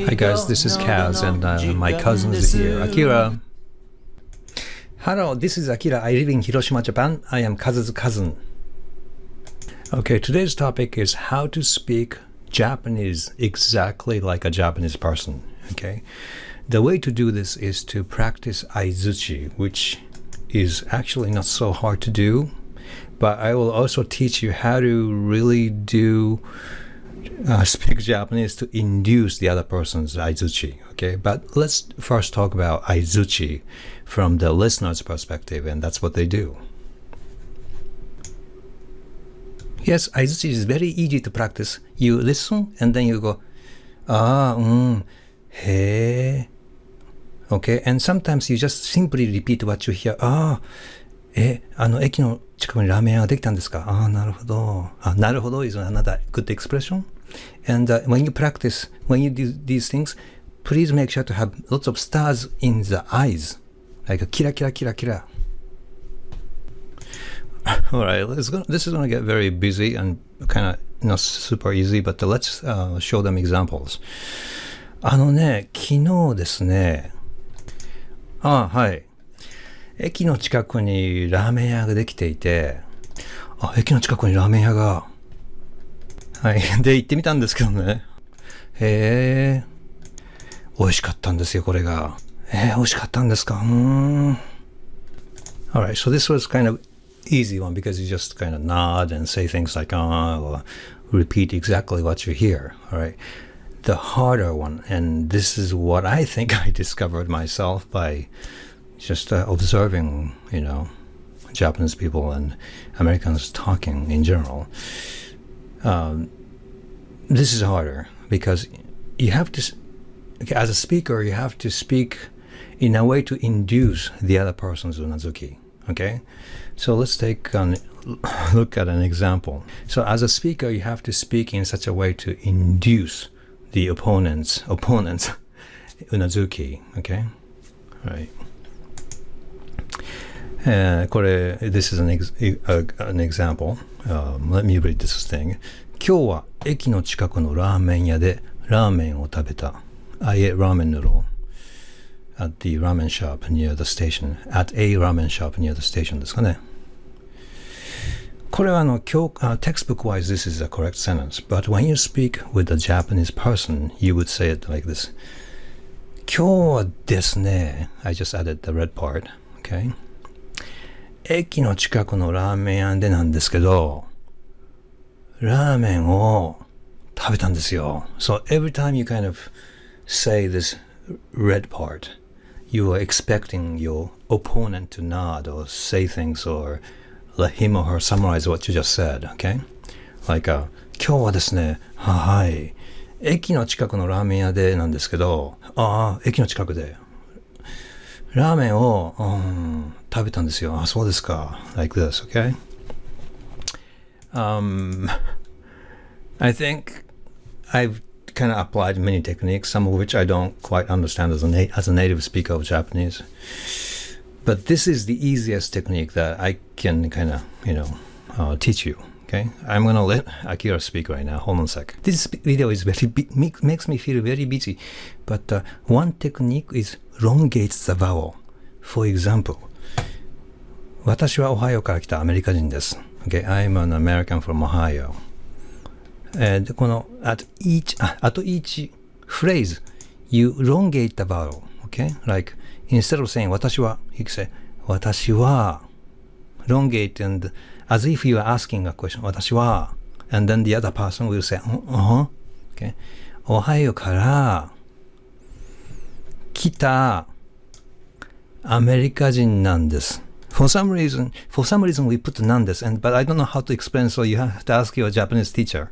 Hi guys, this is Kaz and my cousin is here, Akira. Hello, this is Akira. I live in Hiroshima, Japan. I am Kaz's cousin. Okay, today's topic is how to speak Japanese exactly like a Japanese person. Okay, the way to do this is to practice aizuchi, which is actually not so hard to do, but I will also teach you how to really speak Japanese to induce the other person's aizuchi. Okay, but let's first talk about aizuchi from the listener's perspective, and that's what they do. Yes, aizuchi is very easy to practice. You listen and then you go, he. Okay, and sometimes you just simply repeat what you hear. 駅の近くにラーメン屋ができたんですか？なるほど。なるほど is another good expression. And when you practice, when you do these things, please make sure to have lots of stars in the eyes. Like a kira, kira, kira, kira. Alright, this is going to get very busy and kind of not super easy, but let's show them examples. 昨日ですね。はい。駅の近くにラーメン屋ができていて、駅の近くにラーメン屋が、はい。で、行ってみたんですけどね。美味しかったんですよ、これが。美味しかったんですか。Alright, so this was kind of easy one because you just kind of nod and say things like, or repeat exactly what you hear. Alright. The harder one, and this is what I think I discovered myself by just observing, Japanese people and Americans talking in general. This is harder because you have to, as a speaker, you have to speak in a way to induce the other person's unazuki. Okay? So let's take a look at an example. So as a speaker, you have to speak in such a way to induce the opponent's unazuki. Okay? Right. This is an example. Let me read this thing. 今日は駅の近くのラーメン屋でラーメンを食べた。I ate ramen noodle at the ramen shop near the station. At a ramen shop near the station ですかね。これはtextbook-wise, this is a correct sentence. But when you speak with a Japanese person, you would say it like this. 今日はですね。I just added the red part. Okay? 駅の近くのラーメン屋でなんですけど、ラーメンを食べたんですよ。So every time you kind of say this red part, you are expecting your opponent to nod or say things or let him or her summarize what you just said, okay? Like, 今日はですね、はい。駅の近くのラーメン屋でなんですけど、駅の近くで。ラーメンを、食べたんですよ。そうですか。Like this, okay? I think I've kind of applied many techniques, some of which I don't quite understand as a native speaker of Japanese. But this is the easiest technique that I can kind of, teach you. Okay, I'm gonna let Akira speak right now. Hold on a sec. This video is makes me feel very busy, but one technique is elongates the vowel. For example, 私はオハイオから来たアメリカ人です。Okay, I'm an American from Ohio. And この at each phrase, you elongate the vowel. Okay, like instead of saying 私は, you can say 私は elongate and as if you are asking a question. 私は and then the other person will say okay. オハイオから来たアメリカ人なんです。For some reason we put なんです but I don't know how to explain, so you have to ask your Japanese teacher.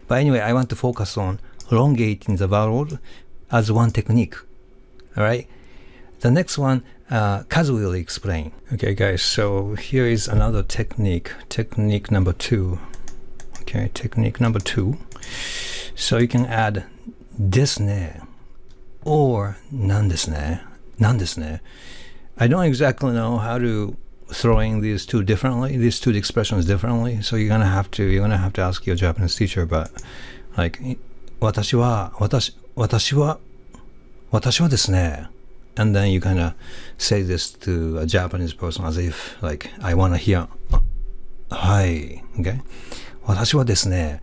But anyway, I want to focus on elongating the vowel as one technique. Alright? The next one, Kaz will explain. Okay, guys, so here is another technique. Technique number 2. Okay, technique number 2. So you can add ですね or なんですね. なんですね. I don't exactly know how to throwing these two expressions differently. So you're gonna have to ask your Japanese teacher. But like, 私は私はですね. And then you kind of say this to a Japanese person as if, like, I want to hear, はい。Okay? 私はですね、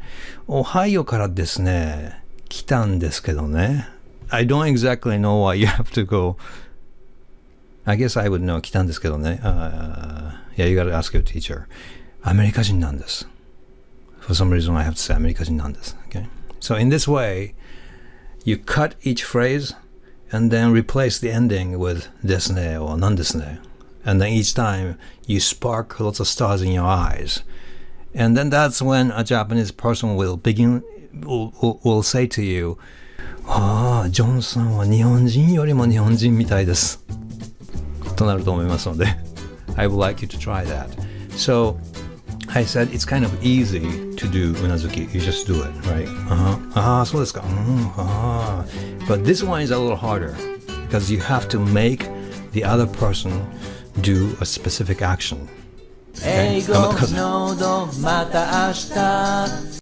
オハイオからですね、来たんですけどね. I don't exactly know why you have to go. I guess I would know 来たんですけどね. Yeah, you gotta ask your teacher. アメリカ人なんです. For some reason I have to say アメリカ人なんです. Okay? So in this way, you cut each phrase and then replace the ending with ですね or なんですね. And then each time you spark lots of stars in your eyes. And then that's when a Japanese person will say to you, ああ、ジョンさんは日本人よりも日本人みたいです。となると思いますので I would like you to try that. So I said it's kind of easy to do うなずき. You just do it, right? ああ、そうですか。But this one is a little harder because you have to make the other person do a specific action. 英語ノードまた明日